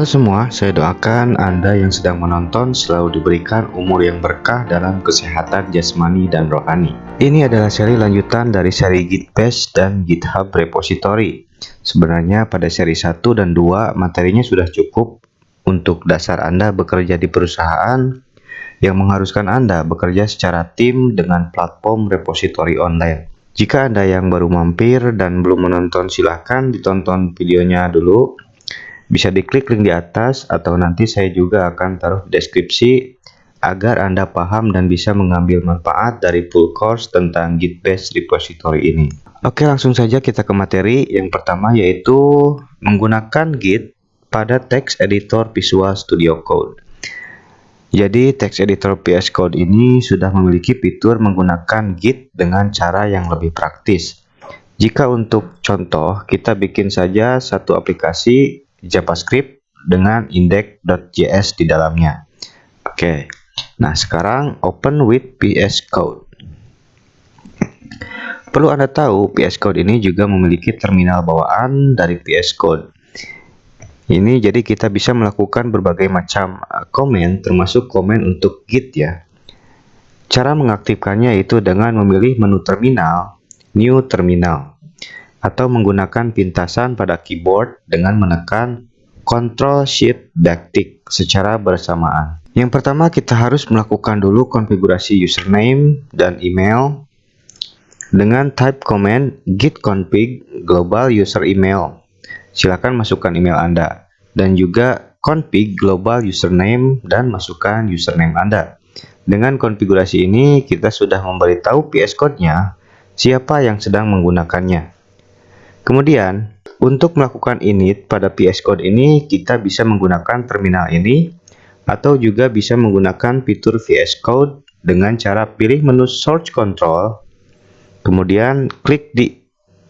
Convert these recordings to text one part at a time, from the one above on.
Halo semua, saya doakan Anda yang sedang menonton selalu diberikan umur yang berkah dalam kesehatan jasmani dan rohani. Ini adalah seri lanjutan dari seri Git Bash dan GitHub Repository. Sebenarnya pada seri 1 dan 2 materinya sudah cukup untuk dasar Anda bekerja di perusahaan yang mengharuskan Anda bekerja secara tim dengan platform repository online. Jika Anda yang baru mampir dan belum menonton, silahkan ditonton videonya dulu. Bisa diklik link di atas atau nanti saya juga akan taruh di deskripsi agar Anda paham dan bisa mengambil manfaat dari full course tentang Git Bash repository ini. Oke, langsung saja kita ke materi. Yang pertama yaitu menggunakan Git pada text editor Visual Studio Code. Jadi text editor VS Code ini sudah memiliki fitur menggunakan Git dengan cara yang lebih praktis. Jika untuk contoh, kita bikin saja satu aplikasi JavaScript dengan index.js di dalamnya. Oke, nah sekarang open with VS Code. Perlu Anda tahu, VS Code ini juga memiliki terminal bawaan dari VS Code. Ini jadi kita bisa melakukan berbagai macam komen, termasuk komen untuk Git ya. Cara mengaktifkannya itu dengan memilih menu terminal, New Terminal, atau menggunakan pintasan pada keyboard dengan menekan Ctrl+Shift+Backtick secara bersamaan. Yang pertama kita harus melakukan dulu konfigurasi username dan email dengan type command git config global user email. Silakan masukkan email Anda dan juga config global username dan masukkan username Anda. Dengan konfigurasi ini kita sudah memberitahu VS Code-nya siapa yang sedang menggunakannya. Kemudian, untuk melakukan init pada VS Code ini, kita bisa menggunakan terminal ini, atau juga bisa menggunakan fitur VS Code dengan cara pilih menu Source Control, kemudian klik di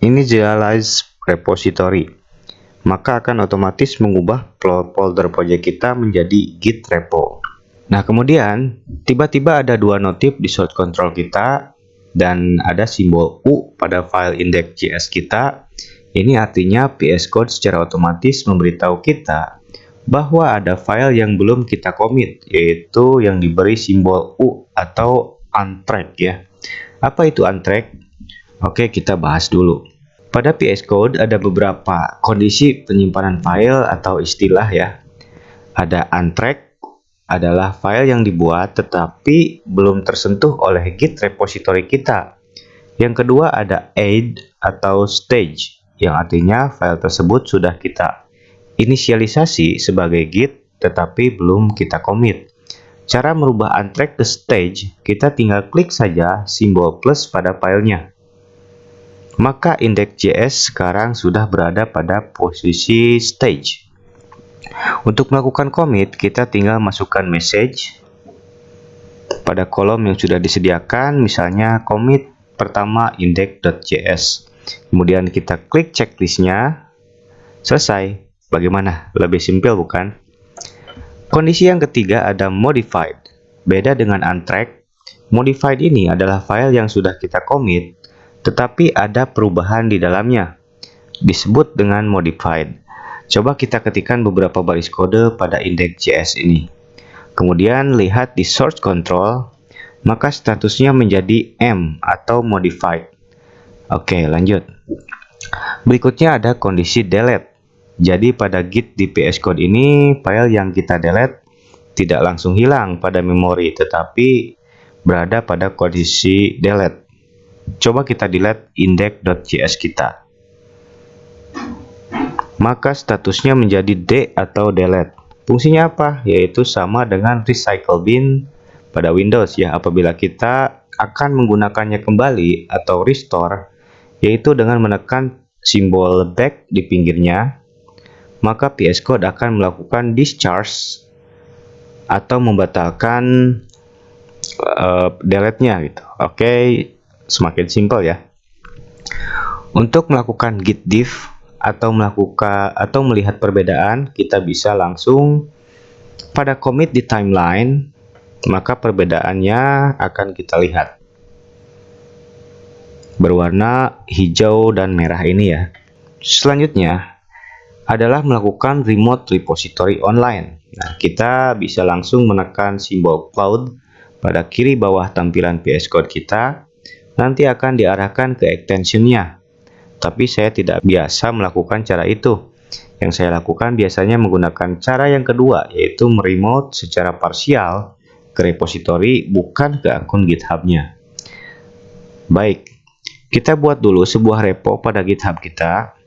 Initialize Repository. Maka akan otomatis mengubah folder project kita menjadi Git repo. Nah, kemudian, tiba-tiba ada dua notif di Source Control kita, dan ada simbol U pada file index.js kita. Ini artinya VS Code secara otomatis memberitahu kita bahwa ada file yang belum kita commit, yaitu yang diberi simbol U atau untracked ya. Apa itu untracked? Oke, kita bahas dulu. Pada VS Code ada beberapa kondisi penyimpanan file atau istilah ya. Ada untracked adalah file yang dibuat tetapi belum tersentuh oleh Git repository kita. Yang kedua ada aid atau stage, yang artinya file tersebut sudah kita inisialisasi sebagai Git tetapi belum kita commit. Cara merubah untracked ke stage, kita tinggal klik saja simbol plus pada filenya. Maka index.js sekarang sudah berada pada posisi stage. Untuk melakukan commit, kita tinggal masukkan message pada kolom yang sudah disediakan, misalnya commit pertama index.js. Kemudian kita klik checklistnya, selesai. Bagaimana? Lebih simpel bukan? Kondisi yang ketiga ada modified. Beda dengan untracked, modified ini adalah file yang sudah kita commit, tetapi ada perubahan di dalamnya. Disebut dengan modified. Coba kita ketikkan beberapa baris kode pada index.js ini. Kemudian lihat di source control, maka statusnya menjadi M atau modified. Oke, lanjut. Berikutnya ada kondisi delete. Jadi pada Git di VS Code ini, file yang kita delete tidak langsung hilang pada memori, tetapi berada pada kondisi delete. Coba kita delete index.js kita. Maka statusnya menjadi D atau delete. Fungsinya apa? Yaitu sama dengan recycle bin pada Windows ya, apabila kita akan menggunakannya kembali atau restore, yaitu dengan menekan simbol back di pinggirnya, maka VS Code akan melakukan discharge atau membatalkan delete-nya gitu. Oke, semakin simpel ya. Untuk melakukan git diff atau melihat perbedaan, kita bisa langsung pada commit di timeline, maka perbedaannya akan kita lihat berwarna hijau dan merah ini ya. Selanjutnya adalah melakukan remote repository online. Nah, kita bisa langsung menekan simbol cloud pada kiri bawah tampilan VS Code kita, nanti akan diarahkan ke extension-nya. Tapi saya tidak biasa melakukan cara itu. Yang saya lakukan biasanya menggunakan cara yang kedua, yaitu meremote secara parsial ke repository, bukan ke akun GitHub-nya. Baik, kita buat dulu sebuah repo pada GitHub kita.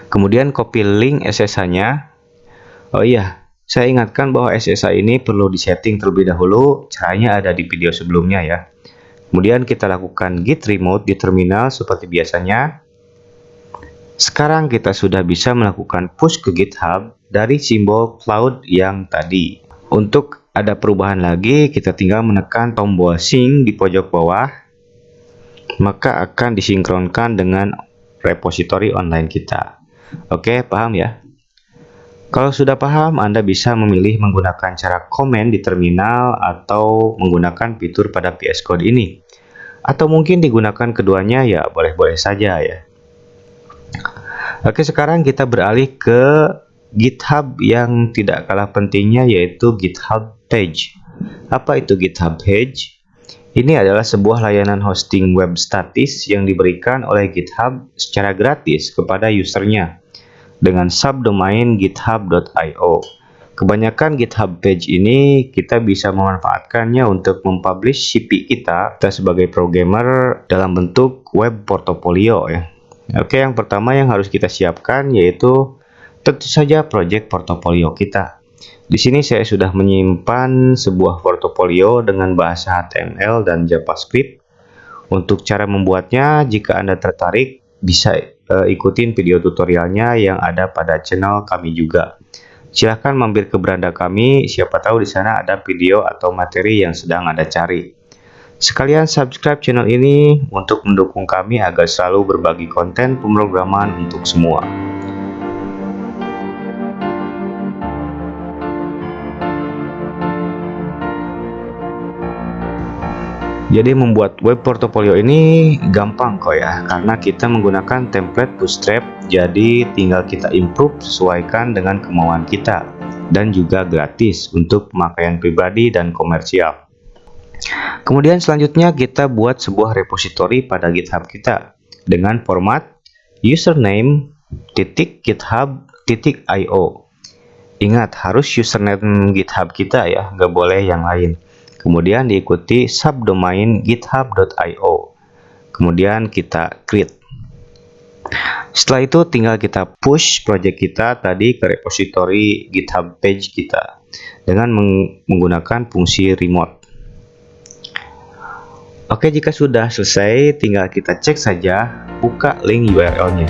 Kemudian copy link SSH-nya. Oh iya, saya ingatkan bahwa SSH ini perlu disetting terlebih dahulu. Caranya ada di video sebelumnya ya. Kemudian kita lakukan git remote di terminal seperti biasanya. Sekarang kita sudah bisa melakukan push ke GitHub dari simbol cloud yang tadi. Untuk ada perubahan lagi, kita tinggal menekan tombol sync di pojok bawah, maka akan disinkronkan dengan repository online kita. Oke, paham ya? Kalau sudah paham, Anda bisa memilih menggunakan cara komen di terminal atau menggunakan fitur pada VS Code ini. Atau mungkin digunakan keduanya, ya boleh-boleh saja ya. Oke, sekarang kita beralih ke GitHub yang tidak kalah pentingnya, yaitu GitHub Page. Apa itu GitHub Page? Ini adalah sebuah layanan hosting web statis yang diberikan oleh GitHub secara gratis kepada usernya dengan subdomain github.io. Kebanyakan GitHub Page ini kita bisa memanfaatkannya untuk mempublish CP kita sebagai programmer dalam bentuk web portofolio ya. Oke, yang pertama yang harus kita siapkan yaitu tentu saja project portofolio kita. Di sini saya sudah menyimpan sebuah portofolio dengan bahasa HTML dan JavaScript. Untuk cara membuatnya, jika Anda tertarik, bisa ikutin video tutorialnya yang ada pada channel kami juga. Silahkan mampir ke beranda kami, siapa tahu di sana ada video atau materi yang sedang Anda cari. Sekalian subscribe channel ini untuk mendukung kami agar selalu berbagi konten pemrograman untuk semua. Jadi membuat web portfolio ini gampang kok ya, karena kita menggunakan template Bootstrap, jadi tinggal kita improve sesuaikan dengan kemauan kita, dan juga gratis untuk pemakaian pribadi dan komersial. Kemudian selanjutnya kita buat sebuah repository pada GitHub kita dengan format username.github.io. Ingat, harus username GitHub kita ya, nggak boleh yang lain. Kemudian diikuti subdomain github.io. Kemudian kita create. Setelah itu tinggal kita push project kita tadi ke repository GitHub page kita dengan menggunakan fungsi remote. Oke, jika sudah selesai, tinggal kita cek saja, buka link URL-nya.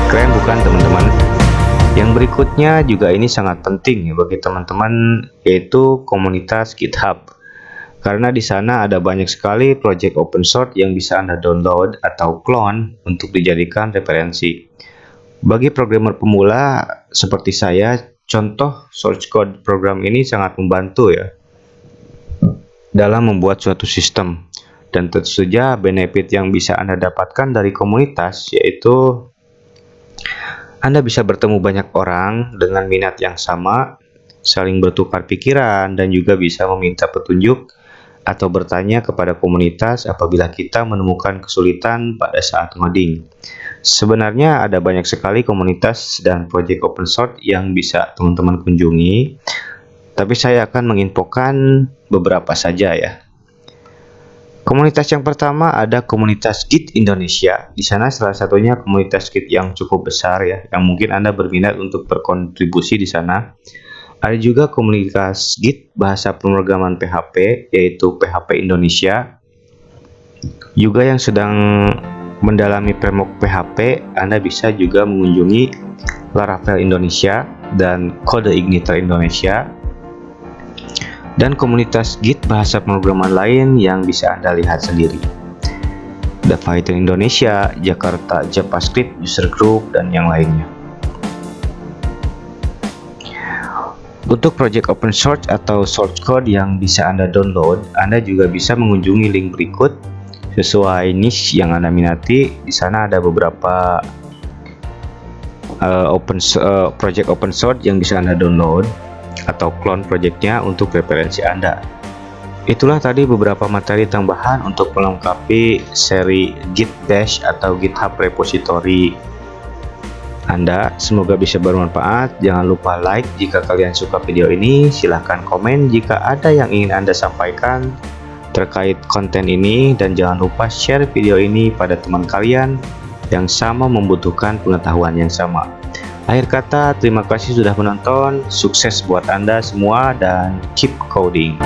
Keren bukan teman-teman? Yang berikutnya juga ini sangat penting ya bagi teman-teman, yaitu komunitas GitHub. Karena di sana ada banyak sekali project open source yang bisa Anda download atau clone untuk dijadikan referensi. Bagi programmer pemula seperti saya, contoh source code program ini sangat membantu ya dalam membuat suatu sistem. Dan tentu saja benefit yang bisa Anda dapatkan dari komunitas yaitu Anda bisa bertemu banyak orang dengan minat yang sama, saling bertukar pikiran, dan juga bisa meminta petunjuk atau bertanya kepada komunitas apabila kita menemukan kesulitan pada saat ngoding. Sebenarnya ada banyak sekali komunitas dan proyek open source yang bisa teman-teman kunjungi, tapi saya akan menginfokan beberapa saja ya. Komunitas yang pertama ada komunitas Git Indonesia. Di sana salah satunya komunitas Git yang cukup besar ya, yang mungkin Anda berminat untuk berkontribusi di sana. Ada juga komunitas Git bahasa pemrograman PHP, yaitu PHP Indonesia. Juga yang sedang mendalami framework PHP, Anda bisa juga mengunjungi Laravel Indonesia dan Code Igniter Indonesia. dan komunitas Git bahasa pemrograman lain yang bisa Anda lihat sendiri. Ada Python Indonesia, Jakarta JavaScript User Group, dan yang lainnya. Untuk project open source atau source code yang bisa Anda download, Anda juga bisa mengunjungi link berikut sesuai niche yang Anda minati. Di sana ada beberapa project open source yang bisa Anda download atau clone projectnya untuk referensi Anda. Itulah tadi beberapa materi tambahan untuk melengkapi seri Git Bash atau GitHub repository Anda. Semoga bisa bermanfaat. Jangan lupa like jika kalian suka video ini. Silahkan komen jika ada yang ingin Anda sampaikan terkait konten ini, dan jangan lupa share video ini pada teman kalian yang sama membutuhkan pengetahuan yang sama. Akhir kata, terima kasih sudah menonton. Sukses buat Anda semua dan keep coding.